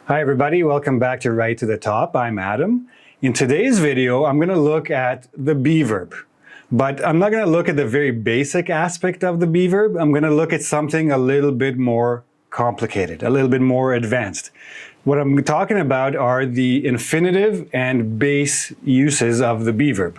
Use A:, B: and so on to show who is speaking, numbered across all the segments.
A: Hi everybody, welcome back to Right to the Top. I'm Adam. In today's video, I'm going to look at the be verb. But I'm not going to look at the very basic aspect of the be verb. I'm going to look at something a little bit more complicated, a little bit more advanced. What I'm talking about are the infinitive and base uses of the be verb.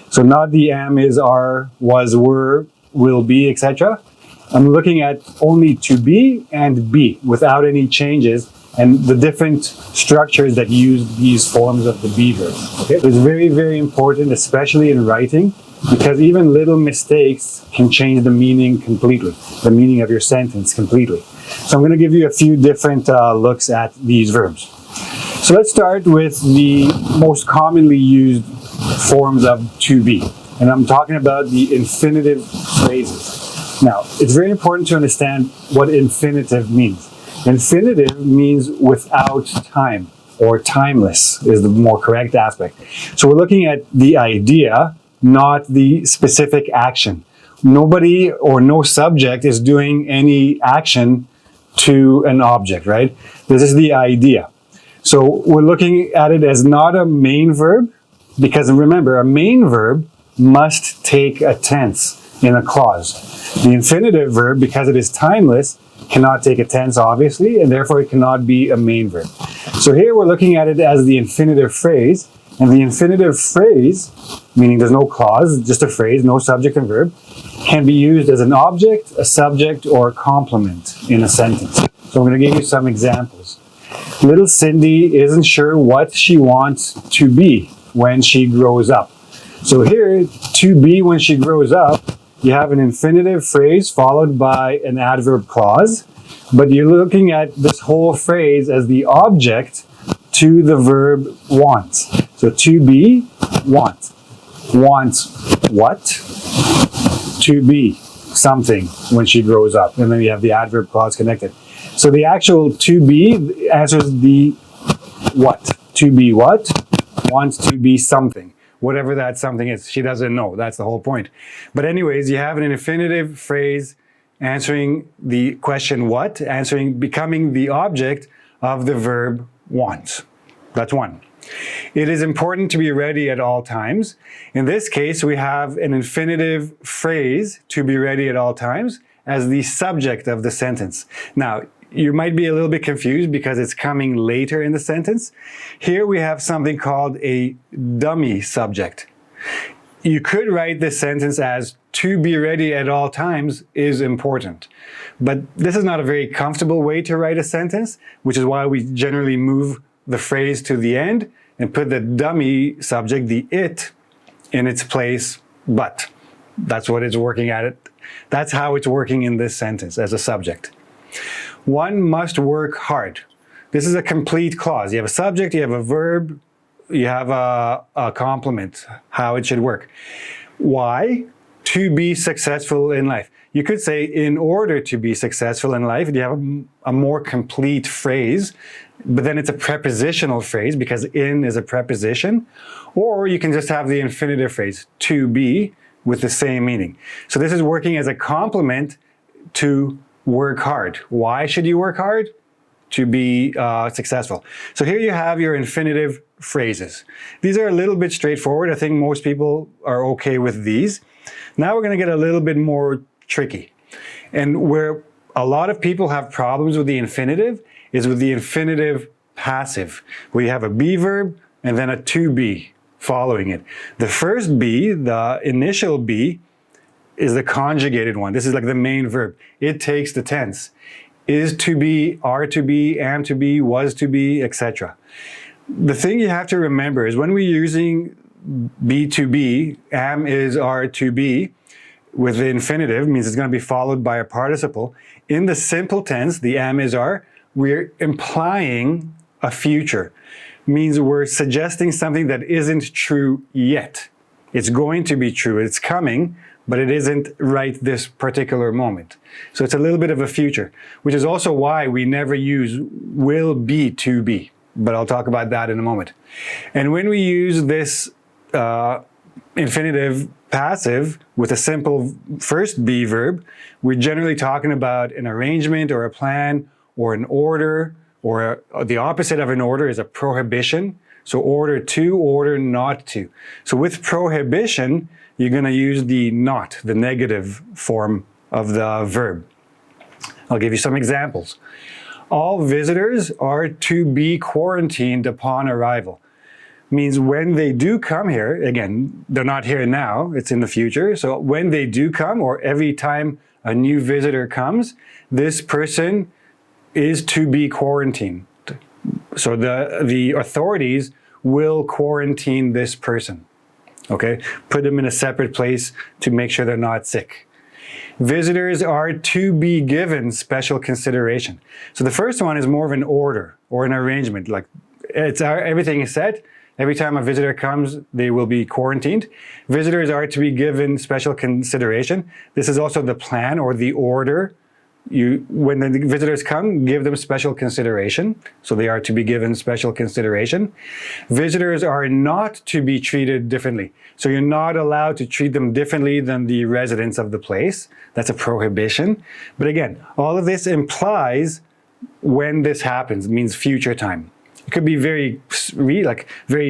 A: So not the am, is, are, was, were, will be, etc. I'm looking at only to be and be without any changes, and the different structures that use these forms of the be verb. Okay? It's very, very important, especially in writing, because even little mistakes can change the meaning completely, the meaning of your sentence completely. So I'm going to give you a few different looks at these verbs. So let's start with the most commonly used forms of to be. And I'm talking about the infinitive phrases. Now, it's very important to understand what infinitive means. Infinitive means without time, or timeless is the more correct aspect. So we're looking at the idea, not the specific action. Nobody or no subject is doing any action to an object, right? This is the idea. So we're looking at it as not a main verb, because remember, a main verb must take a tense in a clause. The infinitive verb, because it is timeless, cannot take a tense, obviously, and therefore it cannot be a main verb. So here we're looking at it as the infinitive phrase, and the infinitive phrase, meaning there's no clause, just a phrase, no subject and verb, can be used as an object, a subject, or a complement in a sentence. So I'm going to give you some examples. Little Cindy isn't sure what she wants to be when she grows up. So here, to be when she grows up, you have an infinitive phrase followed by an adverb clause, but you're looking at this whole phrase as the object to the verb want. So to be, want. Wants what? To be something when she grows up. And then you have the adverb clause connected. So the actual to be answers the what. To be what? Wants to be something. Whatever that something is. She doesn't know. That's the whole point. But anyways, you have an infinitive phrase answering the question what, becoming the object of the verb want. That's one. It is important to be ready at all times. In this case, we have an infinitive phrase, to be ready at all times, as the subject of the sentence. Now, you might be a little bit confused because it's coming later in the sentence. Here we have something called a dummy subject. You could write this sentence as to be ready at all times is important. But this is not a very comfortable way to write a sentence, which is why we generally move the phrase to the end and put the dummy subject, the it, in its place, but. That's what it's working at it. That's how it's working in this sentence as a subject. One must work hard. This is a complete clause. You have a subject, you have a verb, you have a complement, how it should work. Why? To be successful in life. You could say, in order to be successful in life, you have a more complete phrase, but then it's a prepositional phrase because in is a preposition. Or you can just have the infinitive phrase, to be, with the same meaning. So this is working as a complement to work hard. Why should you work hard? To be successful. So here you have your infinitive phrases. These are a little bit straightforward. I think most people are okay with these. Now we're going to get a little bit more tricky. And where a lot of people have problems with the infinitive is with the infinitive passive, where you have a be verb and then a to be following it. The first be, the initial be, is the conjugated one. This is like the main verb. It takes the tense. Is to be, are to be, am to be, was to be, etc. The thing you have to remember is when we're using be to be, am, is, are to be, with the infinitive, means it's going to be followed by a participle. In the simple tense, the am, is, are, we're implying a future. Means we're suggesting something that isn't true yet. It's going to be true. It's coming, but it isn't right this particular moment. So it's a little bit of a future, which is also why we never use will be to be. But I'll talk about that in a moment. And when we use this infinitive passive with a simple first be verb, we're generally talking about an arrangement or a plan or an order or the opposite of an order is a prohibition. So order to, order not to. So with prohibition, you're going to use the not, the negative form of the verb. I'll give you some examples. All visitors are to be quarantined upon arrival. Means when they do come here, again, they're not here now, it's in the future. So when they do come, or every time a new visitor comes, this person is to be quarantined. So the authorities will quarantine this person, okay? Put them in a separate place to make sure they're not sick. Visitors are to be given special consideration. So the first one is more of an order or an arrangement, like everything is set. Every time a visitor comes, they will be quarantined. Visitors are to be given special consideration. This is also the plan or the order. When the visitors come, give them special consideration. So they are to be given special consideration. Visitors are not to be treated differently. So you're not allowed to treat them differently than the residents of the place. That's a prohibition. But again, all of this implies when this happens, it means future time. It could be very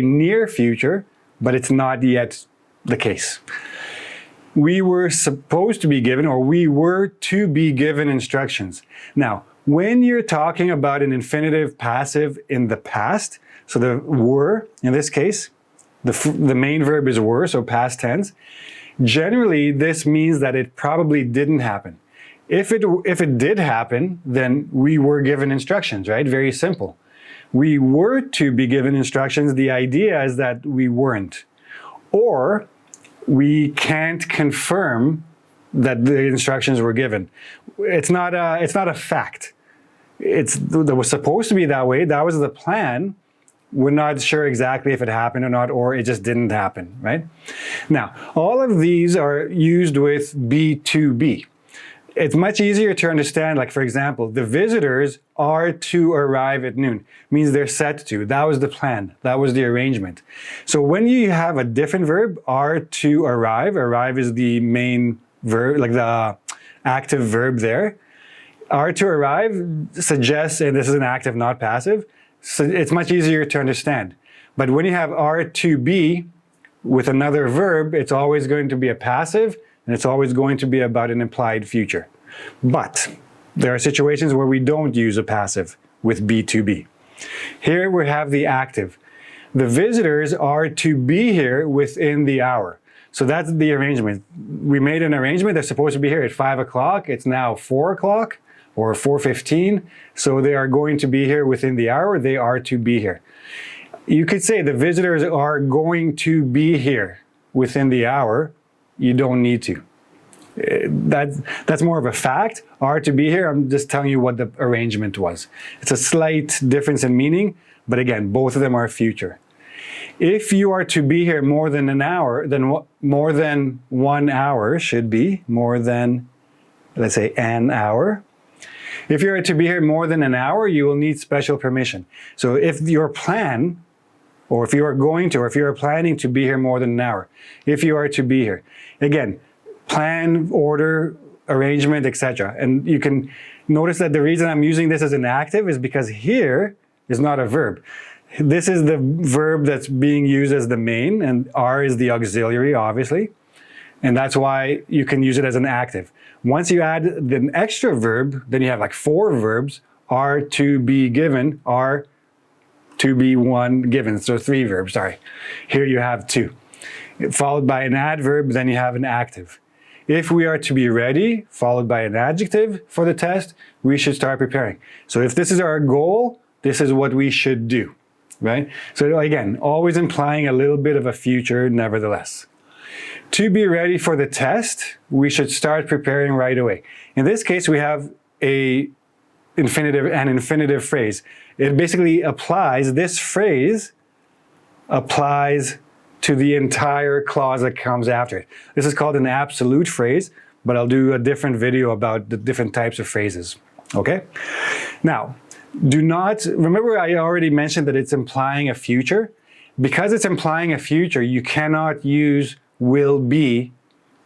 A: near future, but it's not yet the case. We were supposed to be given, or we were to be given instructions. Now, when you're talking about an infinitive passive in the past, so the were, in this case, the main verb is were, so past tense, generally this means that it probably didn't happen. If it did happen, then we were given instructions, right? Very simple. We were to be given instructions. The idea is that we weren't. Or we can't confirm that the instructions were given. It's not a fact. It was supposed to be that way. That was the plan. We're not sure exactly if it happened or not, or it just didn't happen, right? Now, all of these are used with be to be. It's much easier to understand, like for example, the visitors are to arrive at noon. Means they're set to. That was the plan. That was the arrangement. So when you have a different verb, are to arrive is the main verb, like the active verb there. Are to arrive suggests, and this is an active, not passive, so it's much easier to understand. But when you have are to be with another verb, it's always going to be a passive, and it's always going to be about an implied future. But there are situations where we don't use a passive with be to be. Here we have the active. The visitors are to be here within the hour. So that's the arrangement. We made an arrangement. They're supposed to be here at 5 o'clock. It's now 4 o'clock or 4:15. So they are going to be here within the hour. They are to be here. You could say the visitors are going to be here within the hour. You don't need to. That's more of a fact. Are to be here, I'm just telling you what the arrangement was. It's a slight difference in meaning, but again, both of them are future. If you are to be here more than an hour, then more than 1 hour should be more than, let's say, an hour. If you are to be here more than an hour, you will need special permission. So if your plan, or if you are going to, or if you are planning to be here more than an hour, if you are to be here, again, plan, order, arrangement, etc. And you can notice that the reason I'm using this as an active is because here is not a verb. This is the verb that's being used as the main, and are is the auxiliary, obviously. And that's why you can use it as an active. Once you add an extra verb, then you have like 4 verbs. Are to be given, are to be one given. So 3 verbs, sorry. Here you have 2. Followed by an adverb, then you have an active. If we are to be ready, followed by an adjective for the test, we should start preparing. So if this is our goal, this is what we should do, right? So again, always implying a little bit of a future nevertheless. To be ready for the test, we should start preparing right away. In this case, we have an infinitive phrase. It basically applies, this phrase applies to the entire clause that comes after it. This is called an absolute phrase, but I'll do a different video about the different types of phrases, okay? Now, remember I already mentioned that it's implying a future. Because it's implying a future, you cannot use will be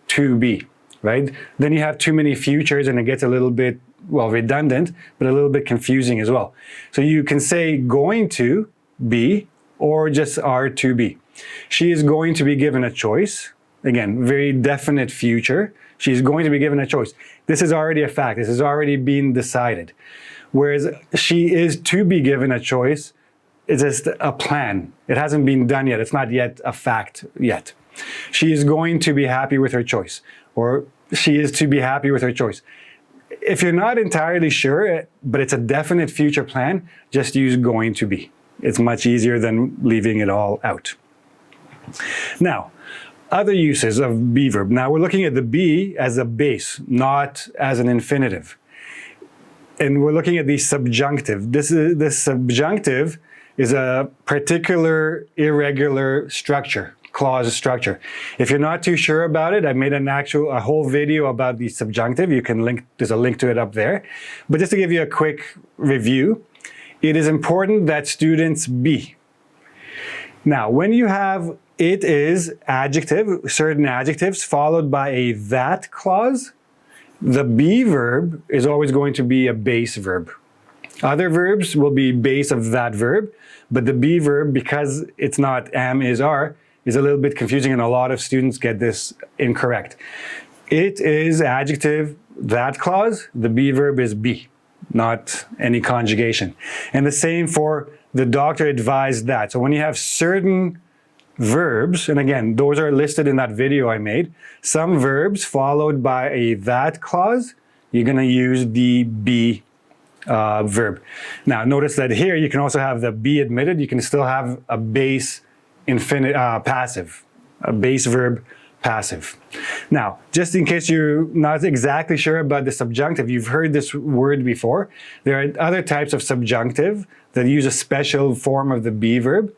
A: to be, right? Then you have too many futures and it gets a little bit well, redundant, but a little bit confusing as well. So you can say going to be or just are to be. She is going to be given a choice. Again, very definite future. She's going to be given a choice. This is already a fact. This has already been decided. Whereas she is to be given a choice, it's just a plan. It hasn't been done yet. It's not yet a fact yet. She is going to be happy with her choice, or she is to be happy with her choice. If you're not entirely sure, but it's a definite future plan, just use going to be. It's much easier than leaving it all out. Now, other uses of be verb. Now we're looking at the be as a base, not as an infinitive. And we're looking at the subjunctive. This subjunctive is a particular irregular structure, clause structure. If you're not too sure about it, I made a whole video about the subjunctive. You can link, there's a link to it up there. But just to give you a quick review, it is important that students be. Now, when you have it is adjective, certain adjectives followed by a that clause, the be verb is always going to be a base verb. Other verbs will be base of that verb, but the be verb, because it's not am, is, are, is a little bit confusing, and a lot of students get this incorrect. It is adjective, that clause, the be verb is be, not any conjugation. And the same for the doctor advised that. So when you have certain verbs, and again, those are listed in that video I made, some verbs followed by a that clause, you're going to use the be verb. Now, notice that here you can also have the be admitted. You can still have a base passive, a base verb passive. Now, just in case you're not exactly sure about the subjunctive, you've heard this word before. There are other types of subjunctive that use a special form of the be verb.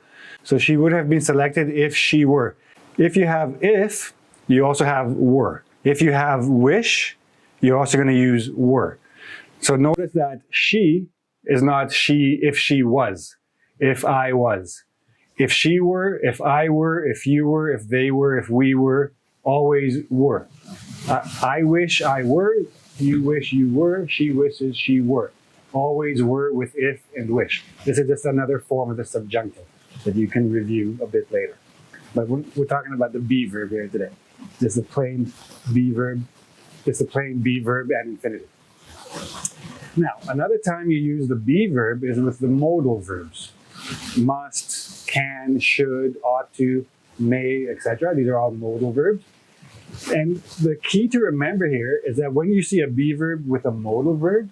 A: So she would have been selected if she were. If you have if, you also have were. If you have wish, you're also going to use were. So notice that she is not she if she was, if I was. If she were, if I were, if you were, if they were, if we were, always were. I wish I were, you wish you were, she wishes she were. Always were with if and wish. This is just another form of the subjunctive that you can review a bit later. But we're talking about the be verb here today. Just a plain be verb, just a plain be verb and infinitive. Now, another time you use the be verb is with the modal verbs. Must, can, should, ought to, may, etc. These are all modal verbs. And the key to remember here is that when you see a be verb with a modal verb,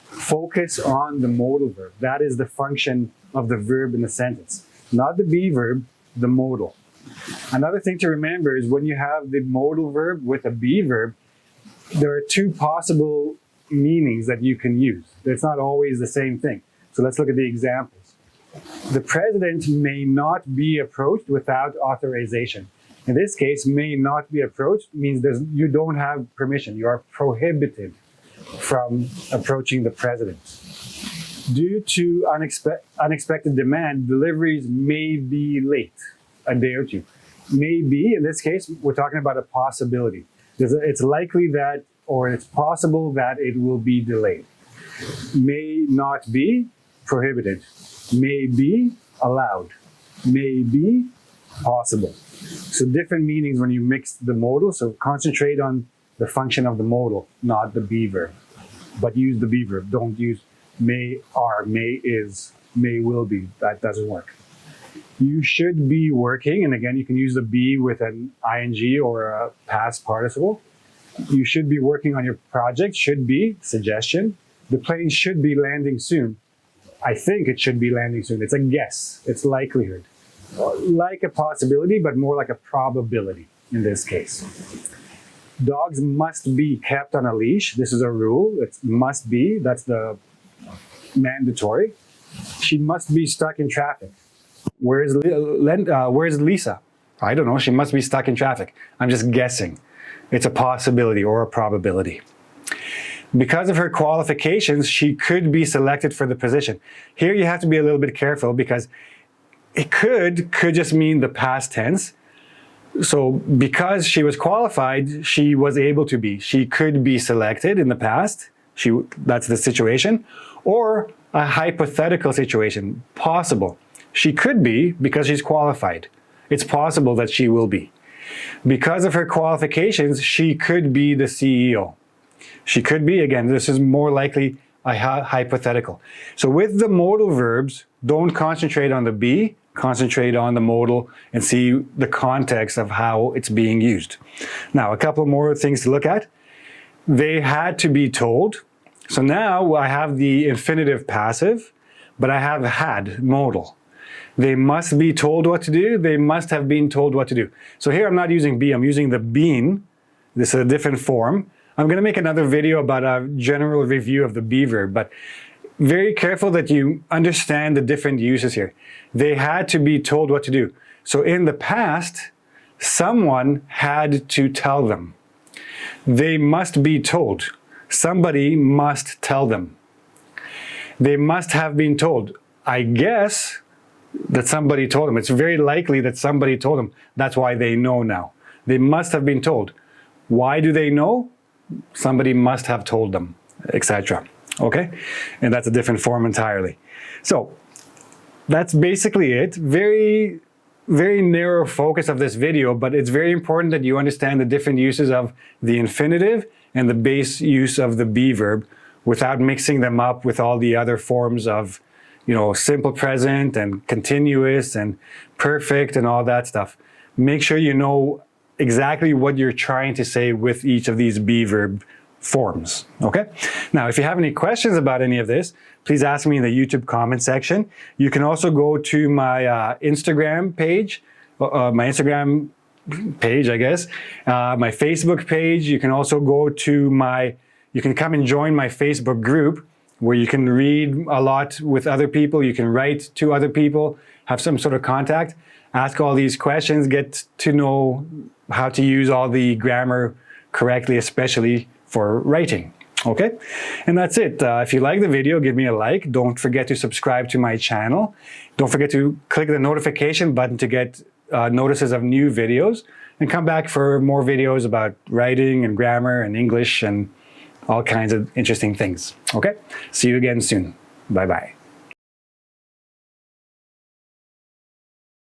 A: focus on the modal verb. That is the function of the verb in the sentence. Not the be verb, the modal. Another thing to remember is when you have the modal verb with a be verb, there are two possible meanings that you can use. It's not always the same thing. So let's look at the examples. The president may not be approached without authorization. In this case, may not be approached means you don't have permission. You are prohibited from approaching the president. Due to unexpected demand, deliveries may be late, a day or two. May be, in this case, we're talking about a possibility. It's likely that, or it's possible that it will be delayed. May not be, prohibited. May be, allowed. May be, possible. So different meanings when you mix the modal, so concentrate on the function of the modal, not the be verb. But use the be verb, don't use may are, may is, may will be. That doesn't work. You should be working, and again, you can use the be with an ing or a past participle. You should be working on your project, should be, suggestion. The plane should be landing soon. I think it should be landing soon. It's a guess, it's likelihood. Like a possibility, but more like a probability in this case. Dogs must be kept on a leash. This is a rule, it must be, that's the mandatory. She must be stuck in traffic. Where's Lisa? I don't know, she must be stuck in traffic. I'm just guessing. It's a possibility or a probability. Because of her qualifications, she could be selected for the position. Here you have to be a little bit careful because it could just mean the past tense. So because she was qualified, she was able to be. She could be selected in the past, That's the situation. Or a hypothetical situation, possible. She could be because she's qualified. It's possible that she will be. Because of her qualifications, she could be the CEO. She could be, again, this is more likely a hypothetical. So with the modal verbs, don't concentrate on the be, concentrate on the modal and see the context of how it's being used. Now, a couple more things to look at. They had to be told. So now I have the infinitive passive, but I have had modal. They must be told what to do. They must have been told what to do. So here I'm not using be, I'm using the been. This is a different form. I'm going to make another video about a general review of the be verb, but very careful that you understand the different uses here. They had to be told what to do. So in the past, someone had to tell them. They must be told. Somebody must tell them. They must have been told. I guess that somebody told them. It's very likely that somebody told them. That's why they know now. They must have been told. Why do they know? Somebody must have told them, etc. Okay? And that's a different form entirely. So that's basically it. Very, very narrow focus of this video, but it's very important that you understand the different uses of the infinitive and the base use of the be verb without mixing them up with all the other forms of, simple present and continuous and perfect and all that stuff. Make sure you know exactly what you're trying to say with each of these be verb forms, okay? Now, if you have any questions about any of this, please ask me in the YouTube comment section. You can also go to my Instagram page, my Facebook page. You can also go to you can come and join my Facebook group where you can read a lot with other people. You can write to other people, have some sort of contact, ask all these questions, get to know how to use all the grammar correctly, especially for writing, okay? And that's it. If you like the video, give me a like. Don't forget to subscribe to my channel. Don't forget to click the notification button to get notices of new videos, and come back for more videos about writing and grammar and English and all kinds of interesting things, okay? See you again soon. Bye-bye.